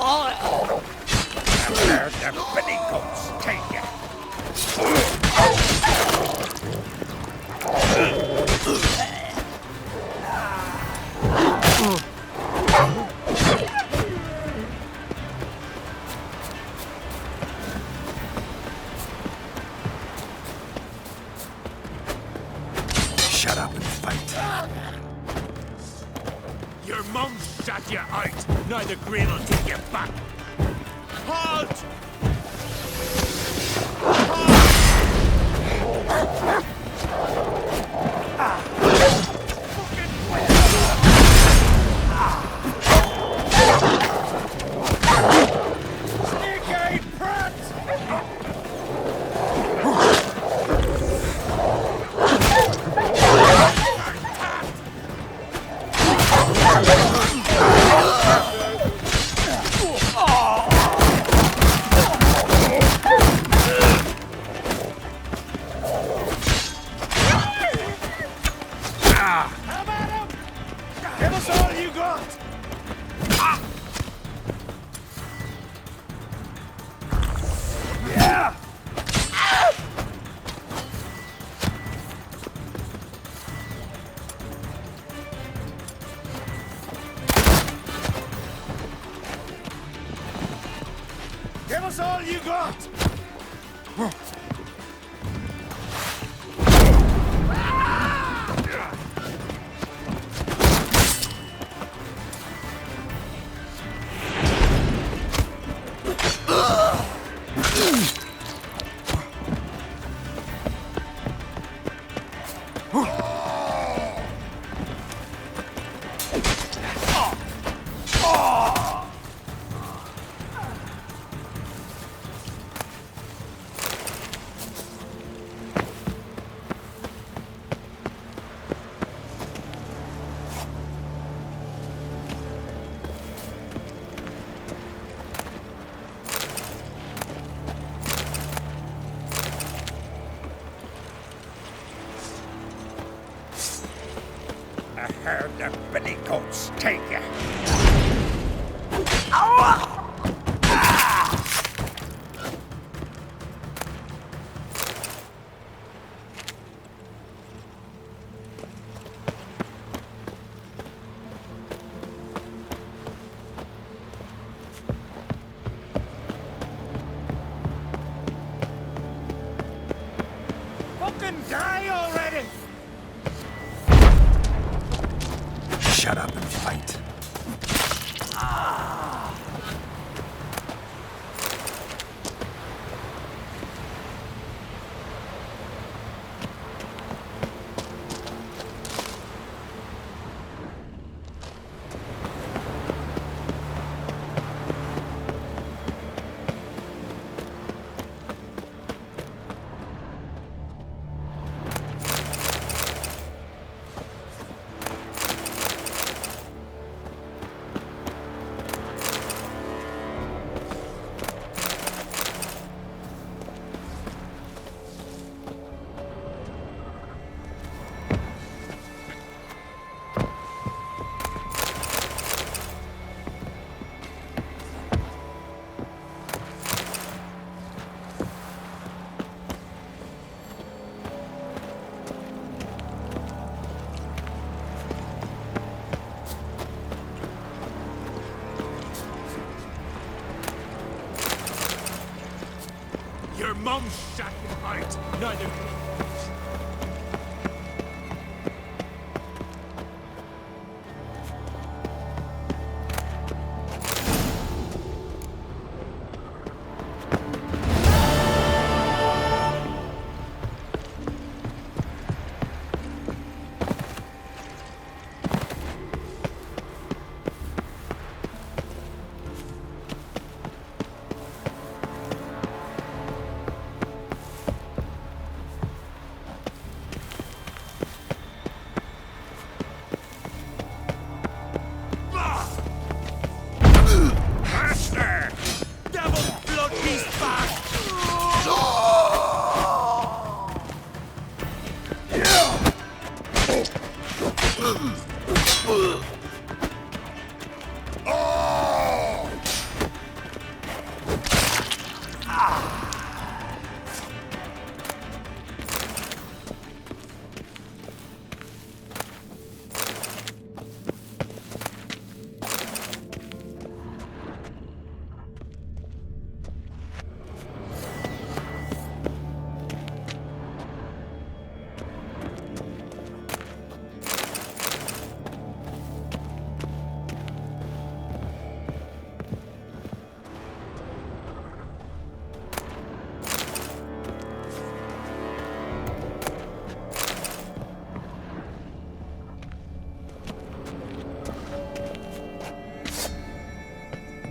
Where the petticoats take you. Shut up and fight. Your mum shot you out. Now the grain will take you back. Halt! Sneaky prat! Have at him! Give us all you got! Yeah! Give us all you got! I heard the petticoats take you. Fucking die already! Shut up and fight. Your mum shot you out. Now the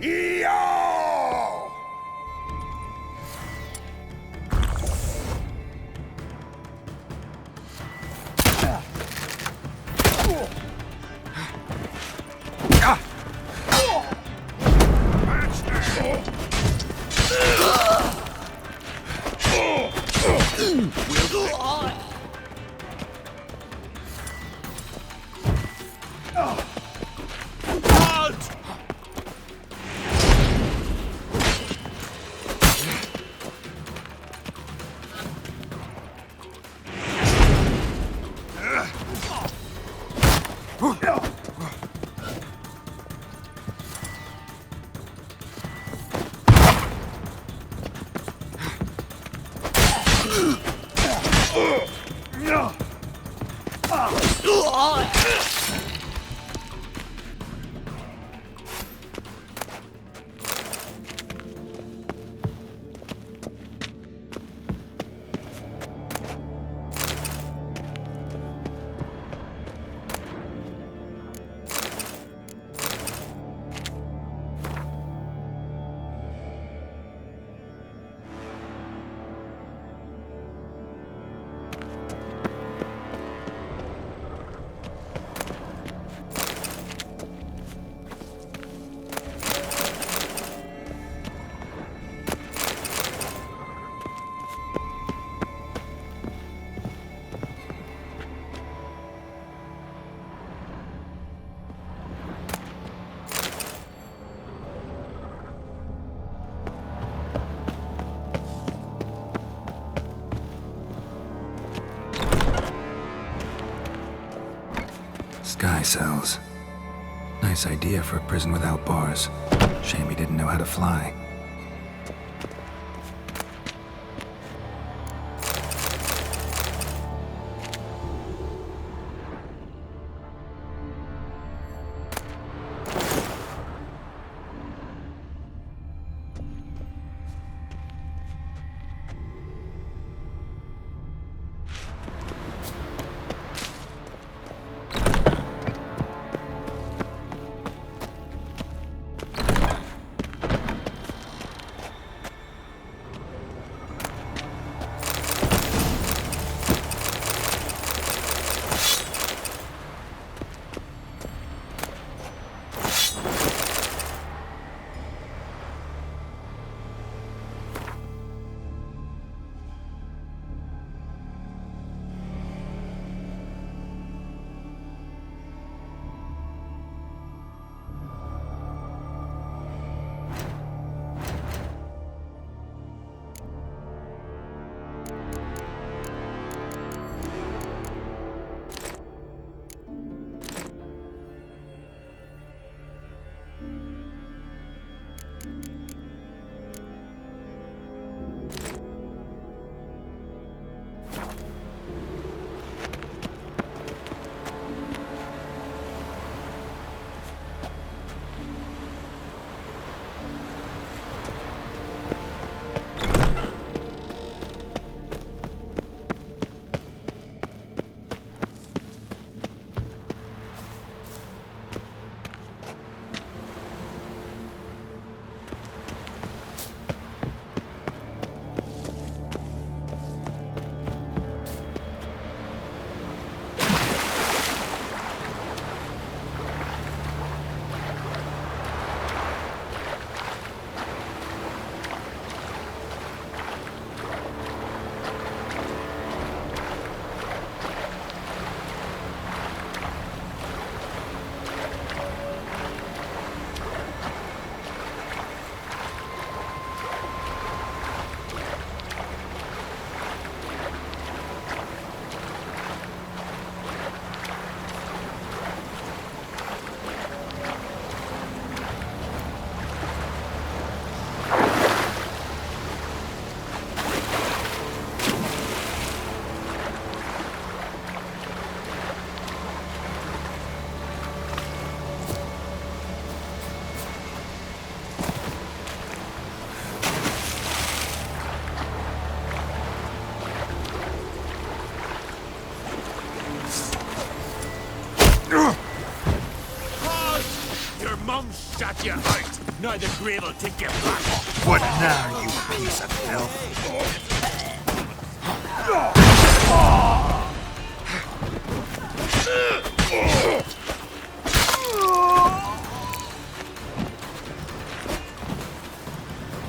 Yo! Sky cells. Nice idea for a prison without bars. Shame he didn't know how to fly. shut you out. Now the grave will take you back. What now, you piece of filth?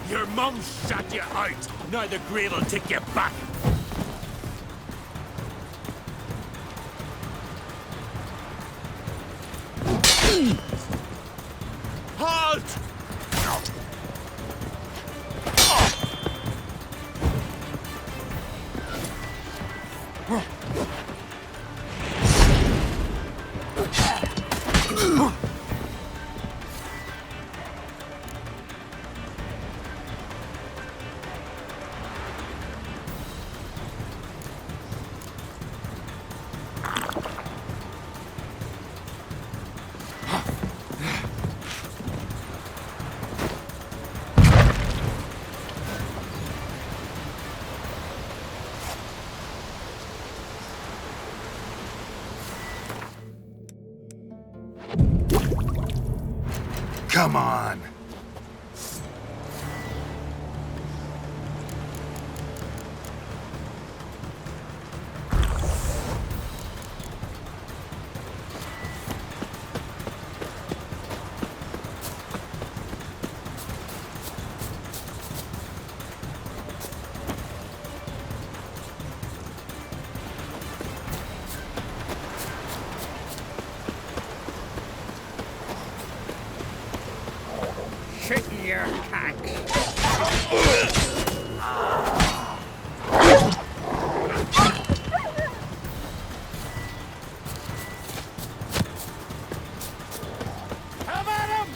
Your mum shut you out. Now the grave will take you back. Halt! Come on. Shit in your cocks. Have at him!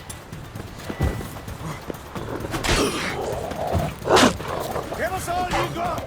Give us all you got!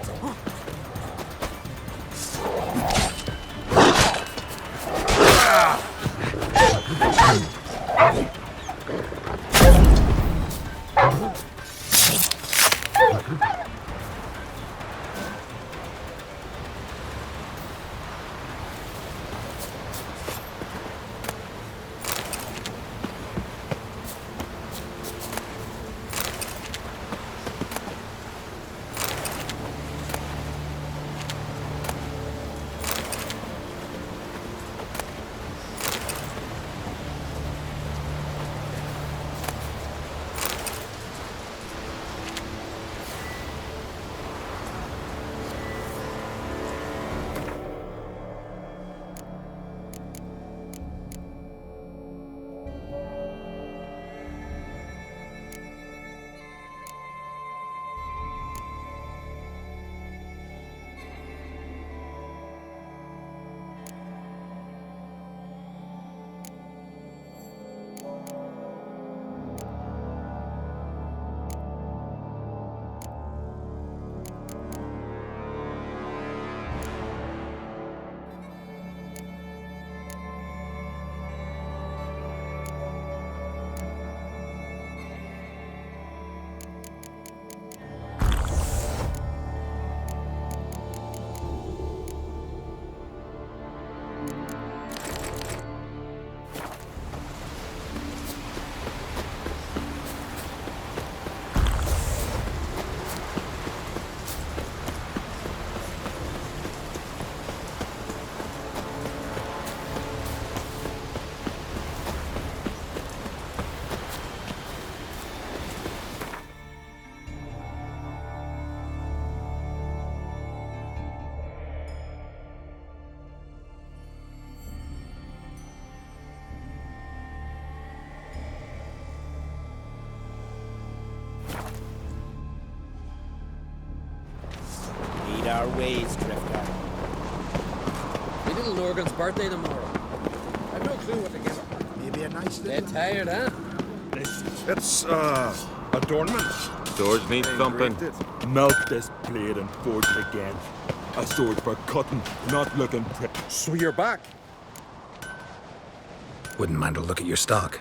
Our ways, Drifter. My little Lorgan's birthday tomorrow. I've no clue what to give her. Maybe a nice They're tired, huh? It's, adornment. Swords need thumping. Melt this blade and forge it again. A sword for cutting, not looking pretty. So you're back. Wouldn't mind a look at your stock.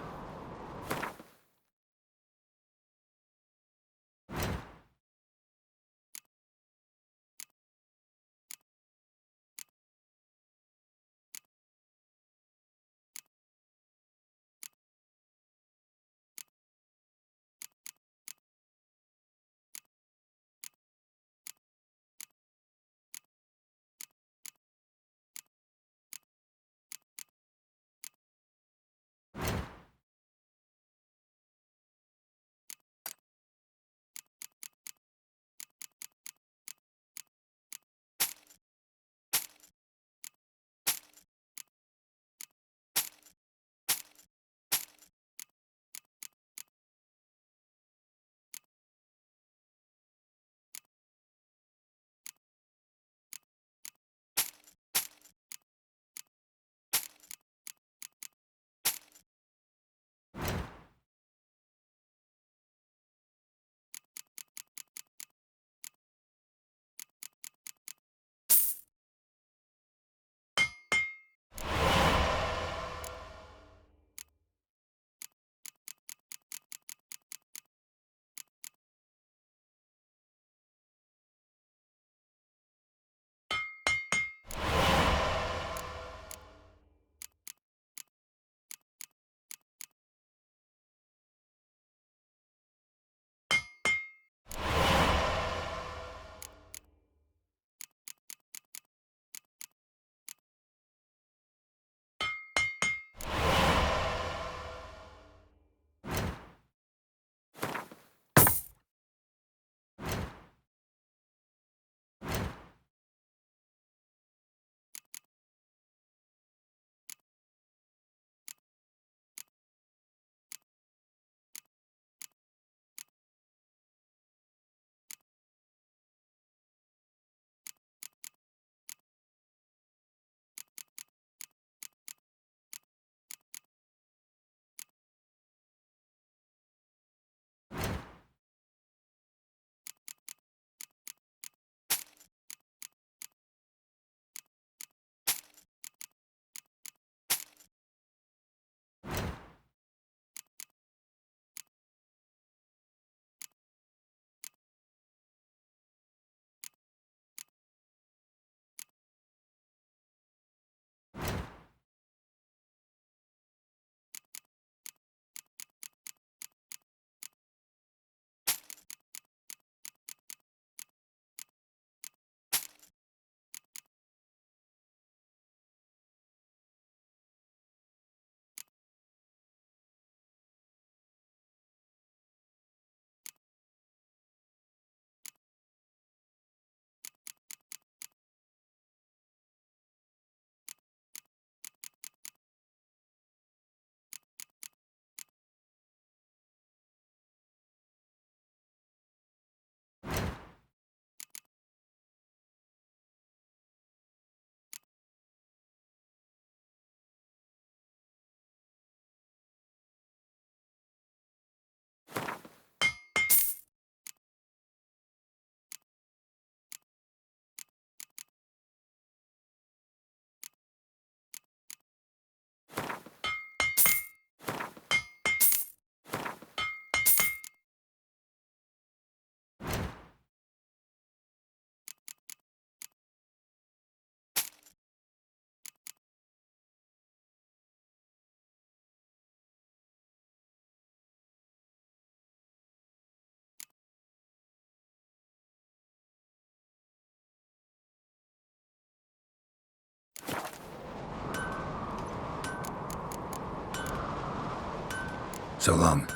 So long.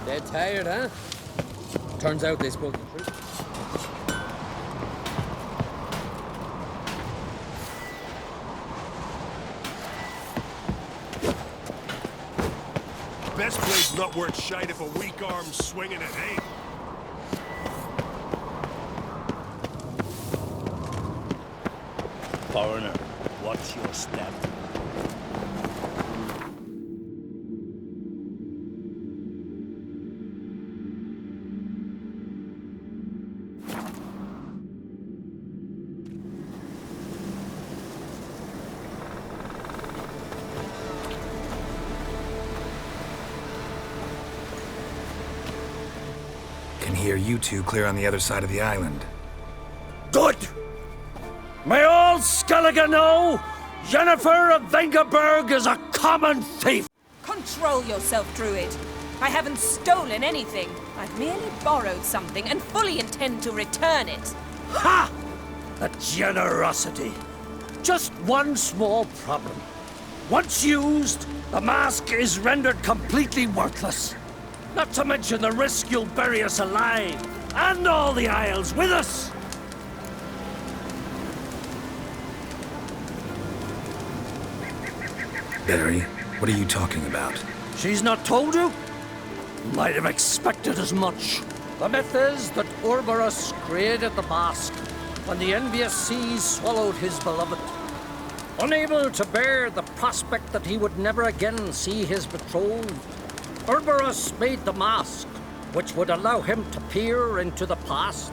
Dead tired, huh? Turns out they spoke the truth. Best blade's not worth shite if a weak arm's swinging it, eh? Foreigner, watch your step. Can hear you two clear on the other side of the island. Good! May all Skellige know, Jennifer of Vengerberg is a common thief! Control yourself, Druid. I haven't stolen anything. I've merely borrowed something and fully intend to return it. Ha! The generosity. Just one small problem. Once used, the mask is rendered completely worthless. Not to mention the risk you'll bury us alive, and all the Isles with us! Barry, what are you talking about? She's not told you? Might have expected as much. The myth is that Urberus created the mask when the envious seas swallowed his beloved. Unable to bear the prospect that he would never again see his betrothed, Urberus made the mask, which would allow him to peer into the past.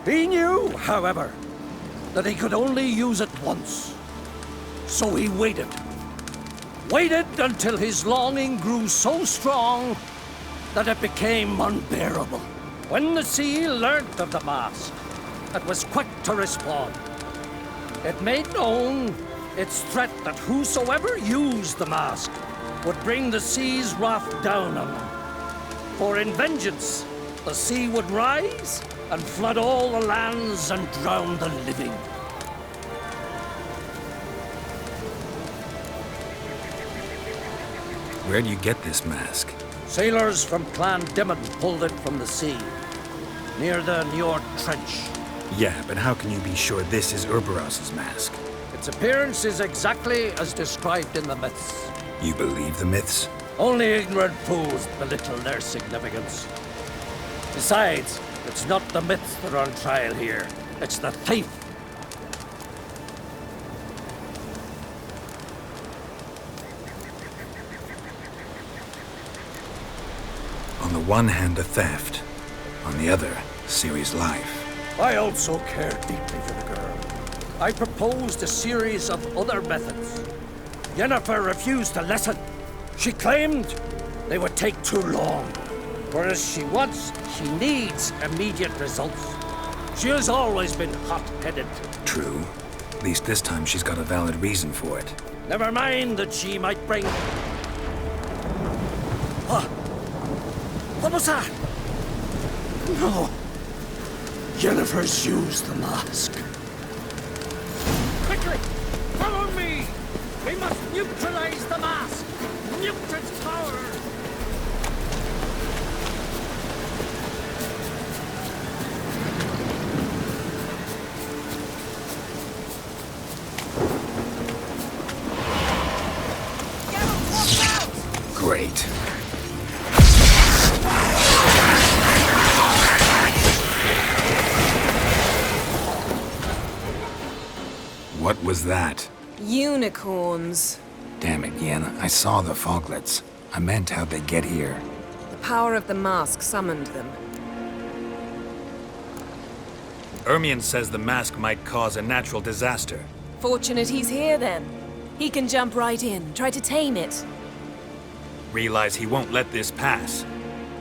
He knew, however, that he could only use it once. So he waited. Waited until his longing grew so strong that it became unbearable. When the sea learnt of the mask, it was quick to respond. It made known its threat that whosoever used the mask would bring the sea's wrath down on them. For in vengeance, the sea would rise and flood all the lands and drown the living. Where do you get this mask? Sailors from Clan Dimon pulled it from the sea, near the Njord Trench. Yeah, but how can you be sure this is Urberos's mask? Its appearance is exactly as described in the myths. You believe the myths? Only ignorant fools belittle their significance. Besides, it's not the myths that are on trial here. It's the thief. On the one hand, a theft. On the other, Ciri's life. I also care deeply for the girl. I proposed a series of other methods. Yennefer refused to listen. She claimed they would take too long. Whereas she needs immediate results. She has always been hot-headed. True. At least this time she's got a valid reason for it. Never mind that she might bring... What was that? No. Yennefer's used the mask. Quickly! Follow me! We must neutralize the mask! Nuke its power! Great. What was that? Unicorns. Damn it, Yen. I saw the foglets. I meant how'd they get here. The power of the mask summoned them. Ermion says the mask might cause a natural disaster. Fortunate he's here, then. He can jump right in, try to tame it. Realize he won't let this pass.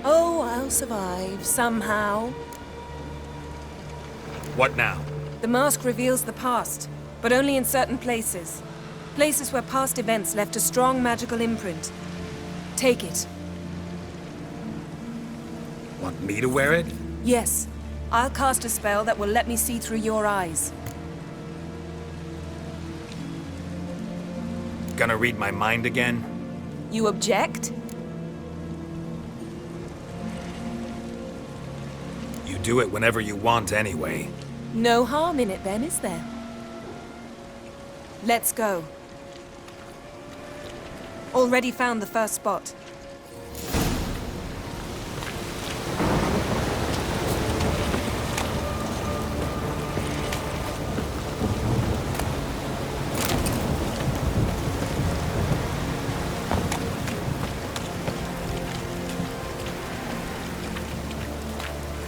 Oh, I'll survive, somehow. What now? The mask reveals the past, but only in certain places. Places where past events left a strong magical imprint. Take it. Want me to wear it? Yes. I'll cast a spell that will let me see through your eyes. Gonna read my mind again? You object? You do it whenever you want anyway. No harm in it then, is there? Let's go. Already found the first spot.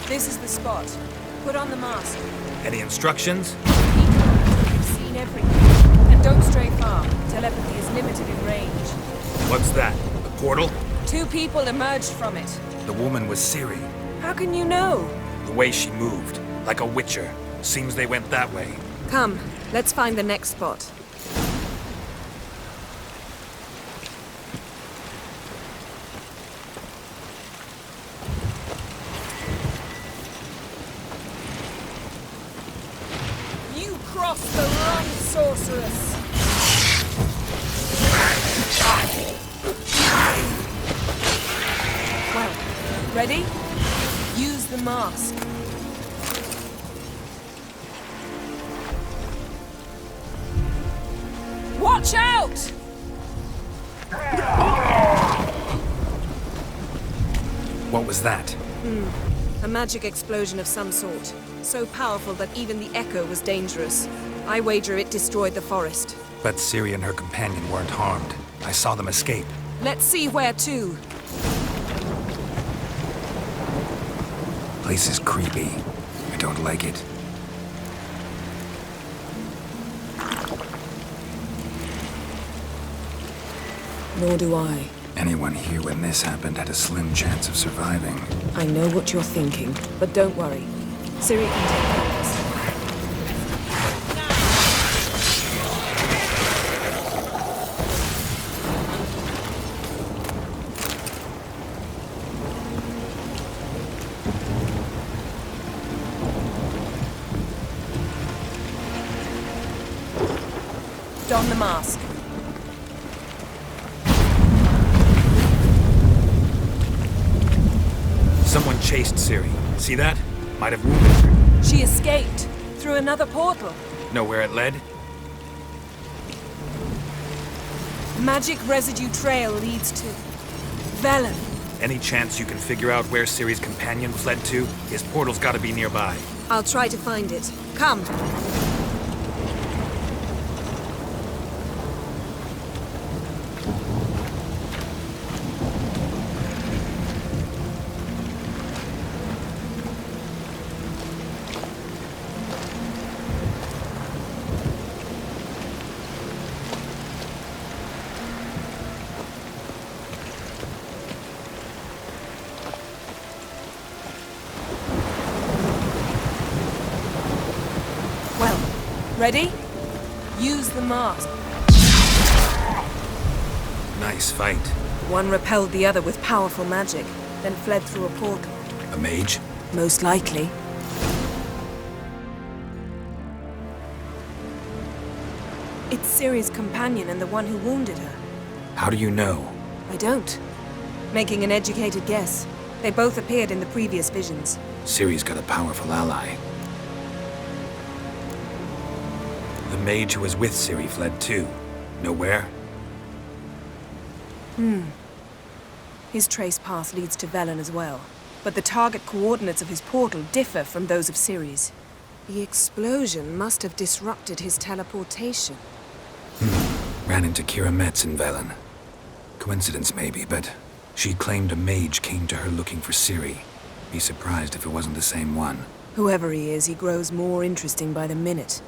This is the spot. Put on the mask. Any instructions? You've seen everything. And don't stray far. Telepathy is limited in range. What's that? A portal? 2 people emerged from it. The woman was Ciri. How can you know? The way she moved, like a witcher. Seems they went that way. Come, let's find the next spot. You crossed the wrong sorceress. Well, ready? Use the mask. Watch out! What was that? A magic explosion of some sort. So powerful that even the echo was dangerous. I wager it destroyed the forest. But Ciri and her companion weren't harmed. I saw them escape. Let's see where to. Place is creepy. I don't like it. Nor do I. Anyone here when this happened had a slim chance of surviving. I know what you're thinking, but don't worry. Ciri can take care of us. Don the mask. Someone chased Ciri. See that? Might have wounded her. She escaped through another portal. Know where it led? Magic residue trail leads to Velen. Any chance you can figure out where Ciri's companion fled to? His portal's gotta be nearby. I'll try to find it. Come. Well, ready? Use the mask. Nice fight. One repelled the other with powerful magic, then fled through a portal. A mage? Most likely. It's Ciri's companion and the one who wounded her. How do you know? I don't. Making an educated guess. They both appeared in the previous visions. Ciri's got a powerful ally. The mage who was with Ciri fled too. Know where? His trace path leads to Velen as well. But the target coordinates of his portal differ from those of Ciri's. The explosion must have disrupted his teleportation. Ran into Kira Metz in Velen. Coincidence maybe, but she claimed a mage came to her looking for Ciri. Be surprised if it wasn't the same one. Whoever he is, he grows more interesting by the minute.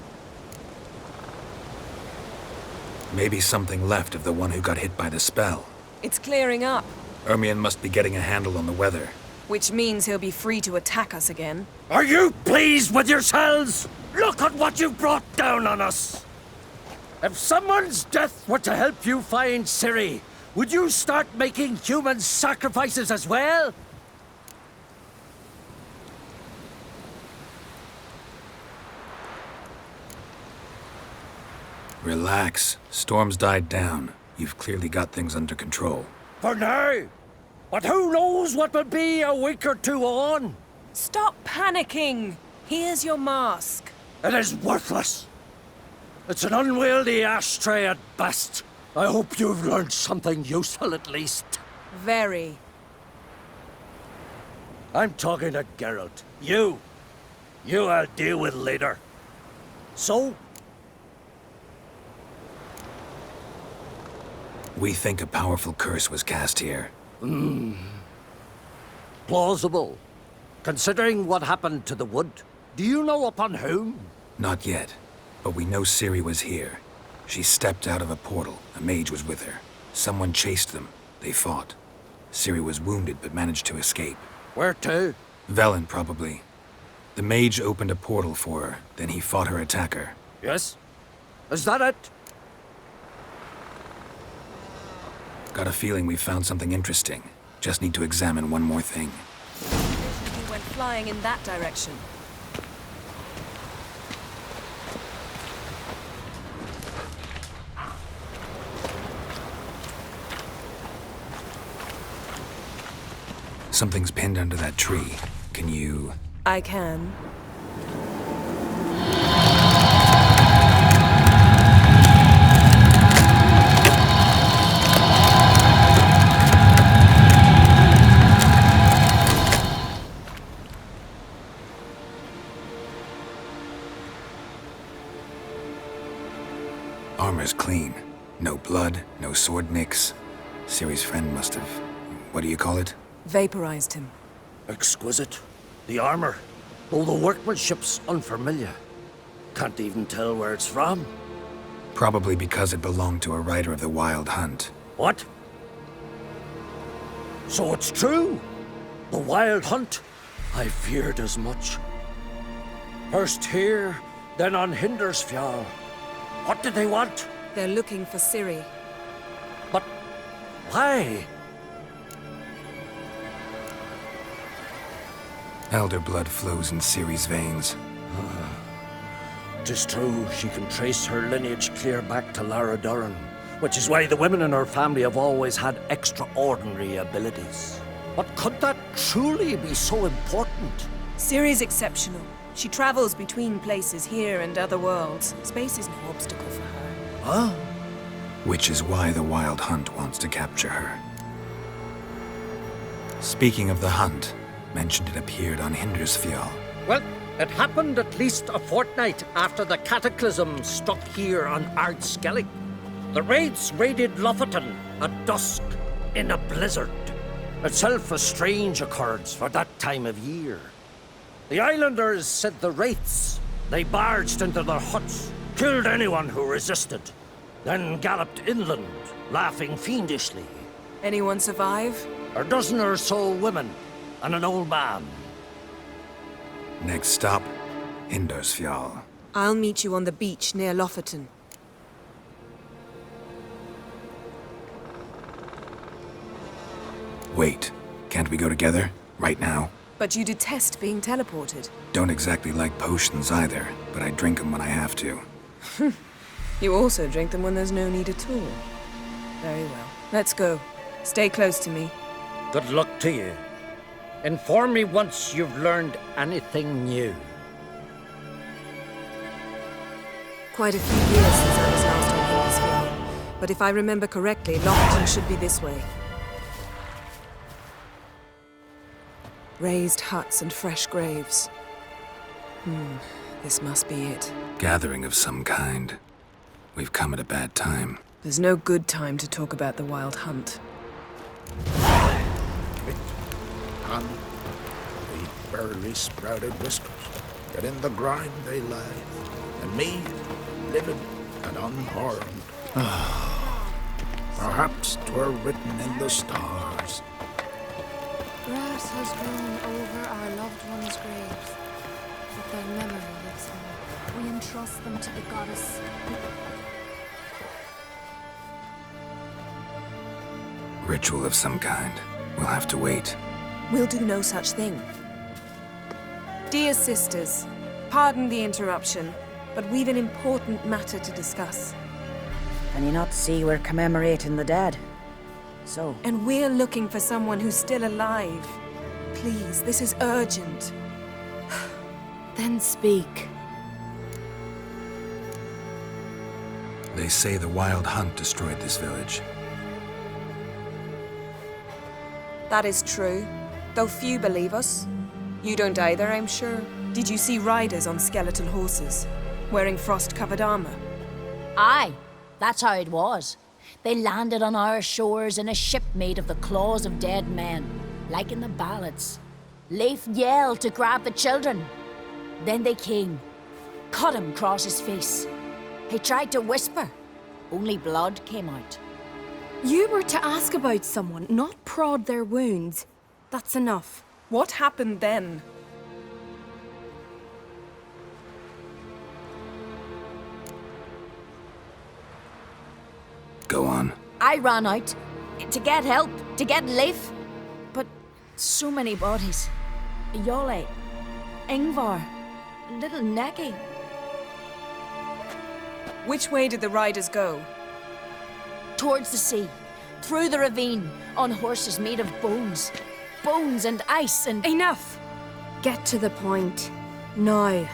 Maybe something left of the one who got hit by the spell. It's clearing up, Ermion must be getting a handle on the weather. which means he'll be free to attack us again. Are you pleased with yourselves? Look at what you've brought down on us! If someone's death were to help you find Ciri, would you start making human sacrifices as well? Relax. Storm's died down. You've clearly got things under control. For now. But who knows what will be a week or two on? Stop panicking! Here's your mask. It is worthless. It's an unwieldy ashtray at best. I hope you've learned something useful at least. Very. I'm talking to Geralt. You I'll deal with later. So? We think a powerful curse was cast here. Plausible. Considering what happened to the wood, do you know upon whom? Not yet, but we know Ciri was here. She stepped out of a portal. A mage was with her. Someone chased them. They fought. Ciri was wounded but managed to escape. Where to? Velen, probably. The mage opened a portal for her, then he fought her attacker. Yes? Is that it? Got a feeling we found something interesting. Just need to examine one more thing. He went flying in that direction. Something's pinned under that tree. Can you... I can. Armor's clean. No blood, no sword nicks. Ciri's friend must have... what do you call it? Vaporized him. Exquisite. The armor, though the workmanship's unfamiliar. Can't even tell where it's from. Probably because it belonged to a rider of the Wild Hunt. What? So it's true? The Wild Hunt? I feared as much. First here, then on Hindersfjall. What did they want? They're looking for Ciri. But why? Elder blood flows in Ciri's veins. Tis true, she can trace her lineage clear back to Lara Duran, which is why the women in her family have always had extraordinary abilities. But could that truly be so important? Ciri's exceptional. She travels between places here and other worlds. Space is no obstacle for her. Huh? Which is why the Wild Hunt wants to capture her. Speaking of the hunt, mentioned it appeared on Hindersfjall. Well, it happened at least a fortnight after the cataclysm struck here on Ardskellig. The raids raided Lofoten at dusk in a blizzard. Itself a strange occurrence for that time of year. The islanders said the wraiths. They barged into their huts, killed anyone who resisted, then galloped inland, laughing fiendishly. Anyone survive? A dozen or so women and an old man. Next stop, Hindersfjall. I'll meet you on the beach near Lofoten. Wait, can't we go together? Right now? But you detest being teleported. Don't exactly like potions either, but I drink them when I have to. You also drink them when there's no need at all. Very well. Let's go. Stay close to me. Good luck to you. Inform me once you've learned anything new. Quite a few years since I was last on Hindersfjall. But if I remember correctly, Lofoten should be this way. Raised huts and fresh graves. This must be it. Gathering of some kind. We've come at a bad time. There's no good time to talk about the Wild Hunt. And the barely sprouted whiskers, yet in the grime they lie, and me, living and unharmed. Perhaps 'twere written in the stars. Grass has grown over our loved ones' graves, but their memory lives on. We entrust them to the goddess. Ritual of some kind. We'll have to wait. We'll do no such thing. Dear sisters, pardon the interruption, but we've an important matter to discuss. Can you not see we're commemorating the dead? So? And we're looking for someone who's still alive. Please, this is urgent. Then speak. They say the Wild Hunt destroyed this village. That is true, though few believe us. You don't either, I'm sure. Did you see riders on skeletal horses, wearing frost-covered armor? Aye, that's how it was. They landed on our shores in a ship made of the claws of dead men, like in the ballads. Leif yelled to grab the children. Then they came, cut him across his face. He tried to whisper, only blood came out. You were to ask about someone, not prod their wounds. That's enough. What happened then? Go on. I ran out to get help, to get Leif. But so many bodies. Yolle, Ingvar, little Necky. Which way did the riders go? Towards the sea, through the ravine, on horses made of bones. Bones and ice and... Enough! Get to the point. Now.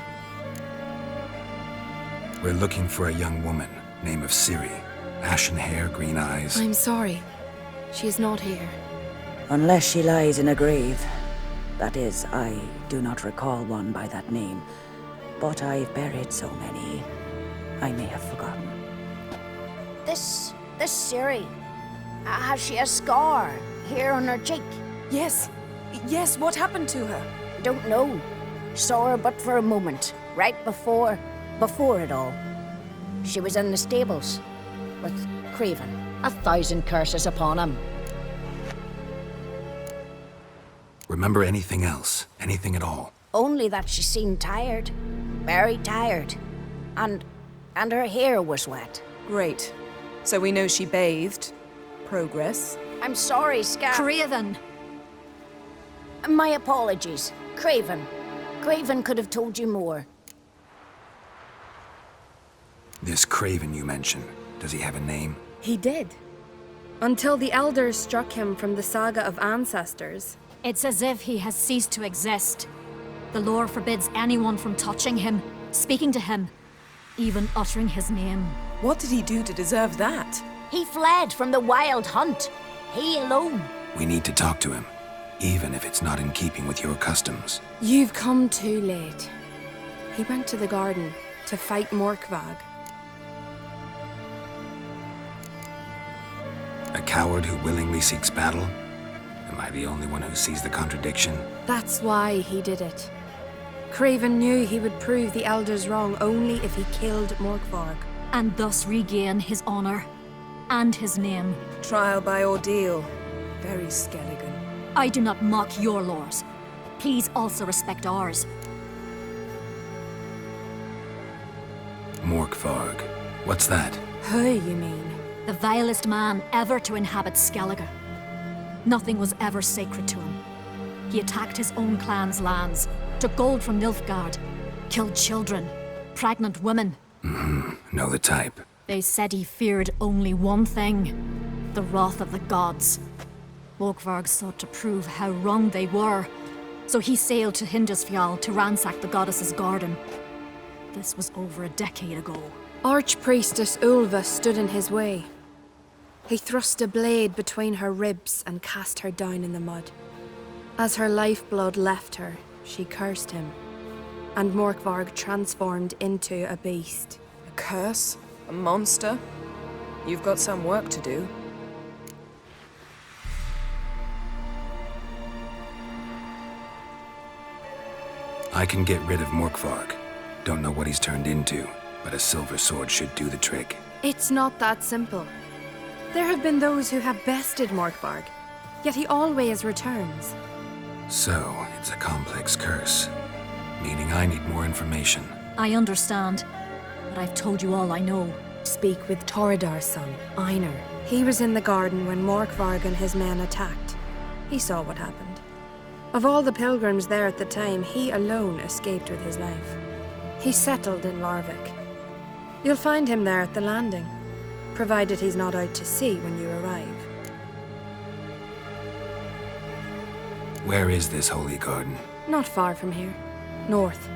We're looking for a young woman, name of Ciri. Ashen hair, green eyes. I'm sorry. She is not here. Unless she lies in a grave. That is, I do not recall one by that name. But I've buried so many, I may have forgotten. This Ciri, has she a scar here on her cheek? Yes. Yes, what happened to her? Don't know. Saw her but for a moment, right before it all. She was in the stables with Craven. 1,000 curses upon him. Remember anything else? Anything at all? Only that she seemed tired. Very tired. And her hair was wet. Great. So we know she bathed. Progress. I'm sorry, Scar. Craven! My apologies. Craven. Craven could have told you more. This Craven you mentioned, does he have a name? He did. Until the elders struck him from the saga of ancestors. It's as if he has ceased to exist. The lore forbids anyone from touching him, speaking to him, even uttering his name. What did he do to deserve that? He fled from the Wild Hunt. He alone. We need to talk to him, even if it's not in keeping with your customs. You've come too late. He went to the garden to fight Morkvag. A coward who willingly seeks battle? Am I the only one who sees the contradiction? That's why he did it. Craven knew he would prove the elders wrong only if he killed Morkvarg. And thus regain his honor and his name. Trial by ordeal. Very Skelligan. I do not mock your laws. Please also respect ours. Morkvarg. What's that? Who, you mean? The vilest man ever to inhabit Skellige. Nothing was ever sacred to him. He attacked his own clan's lands, took gold from Nilfgaard, killed children, pregnant women. Know the type. They said he feared only one thing, the wrath of the gods. Morkvarg sought to prove how wrong they were, so he sailed to Hindisfjall to ransack the goddess's garden. This was over a decade ago. Archpriestess Ulva stood in his way. He thrust a blade between her ribs and cast her down in the mud. As her lifeblood left her, she cursed him, and Morkvarg transformed into a beast. A curse? A monster? You've got some work to do. I can get rid of Morkvarg. Don't know what he's turned into, but a silver sword should do the trick. It's not that simple. There have been those who have bested Morkvarg, yet he always returns. So, it's a complex curse, meaning I need more information. I understand, but I've told you all I know. Speak with Torridar's son, Einar. He was in the garden when Morkvarg and his men attacked. He saw what happened. Of all the pilgrims there at the time, he alone escaped with his life. He's settled in Larvik. You'll find him there at the landing, provided he's not out to sea when you arrive. Where is this holy garden? Not far from here. North.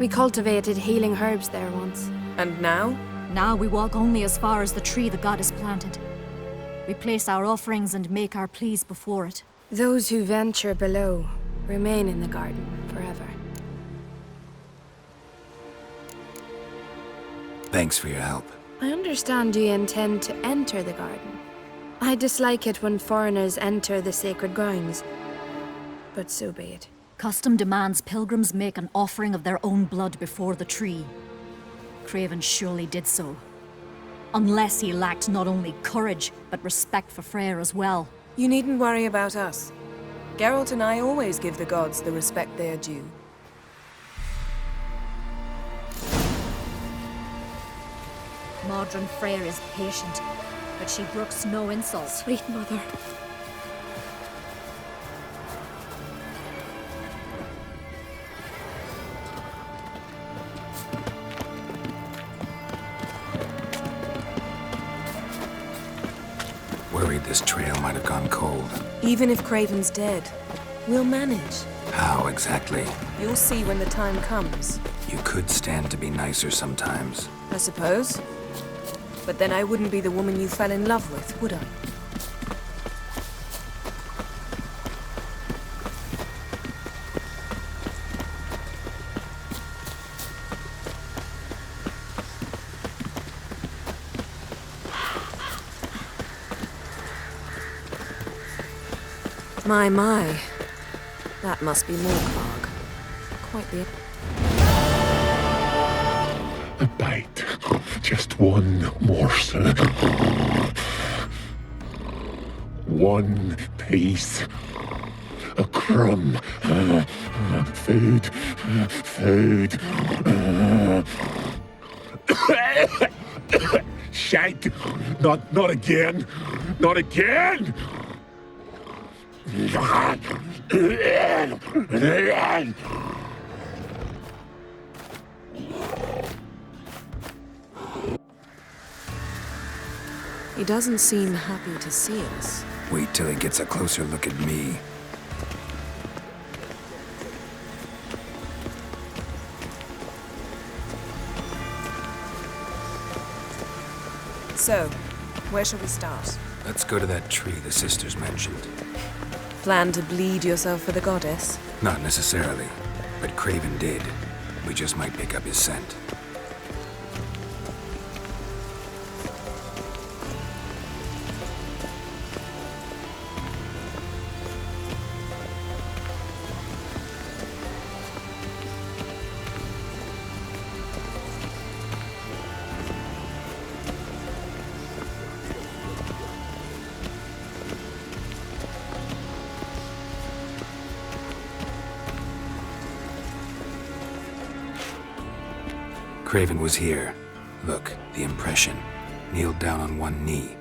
We cultivated healing herbs there once. And now? Now we walk only as far as the tree the goddess planted. We place our offerings and make our pleas before it. Those who venture below remain in the garden forever. Thanks for your help. I understand you intend to enter the garden. I dislike it when foreigners enter the sacred grounds, but so be it. Custom demands pilgrims make an offering of their own blood before the tree. Craven surely did so. Unless he lacked not only courage, but respect for Freyr as well. You needn't worry about us. Geralt and I always give the gods the respect they are due. Modron Freyr is patient, but she brooks no insults. Sweet mother. Worried this trail might have gone cold. Even if Craven's dead, we'll manage. How exactly? You'll see when the time comes. You could stand to be nicer sometimes. I suppose. But then I wouldn't be the woman you fell in love with, would I? My. That must be Morkvarg. Quite the... A bite. Just one morsel. One piece. A crumb. Food. Food. Shite. Not again. Not again! He doesn't seem happy to see us. Wait till he gets a closer look at me. So, where shall we start? Let's go to that tree the sisters mentioned. Plan to bleed yourself for the goddess? Not necessarily, but Craven did. We just might pick up his scent. Craven was here. Look, the impression. Kneeled down on one knee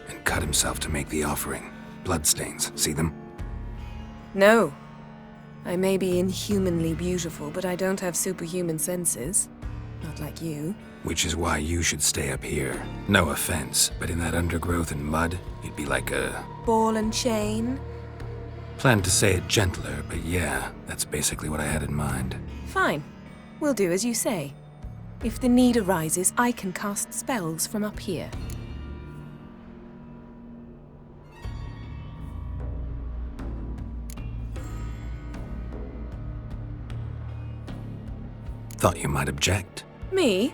and cut himself to make the offering. Bloodstains, see them? No. I may be inhumanly beautiful, but I don't have superhuman senses. Not like you. Which is why you should stay up here. No offense, but in that undergrowth and mud, you'd be like a... Ball and chain? Planned to say it gentler, but yeah, that's basically what I had in mind. Fine. We'll do as you say. If the need arises, I can cast spells from up here. Thought you might object. Me?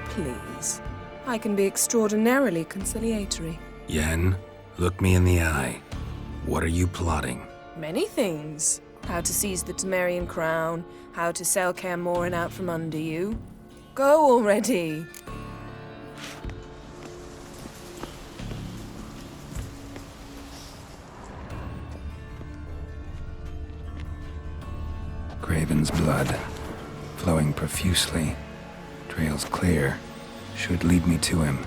Please. I can be extraordinarily conciliatory. Yen, look me in the eye. What are you plotting? Many things. How to seize the Temerian crown, how to sell Kaer Morhen out from under you. Go already! Craven's blood, flowing profusely. Trail's clear. Should lead me to him.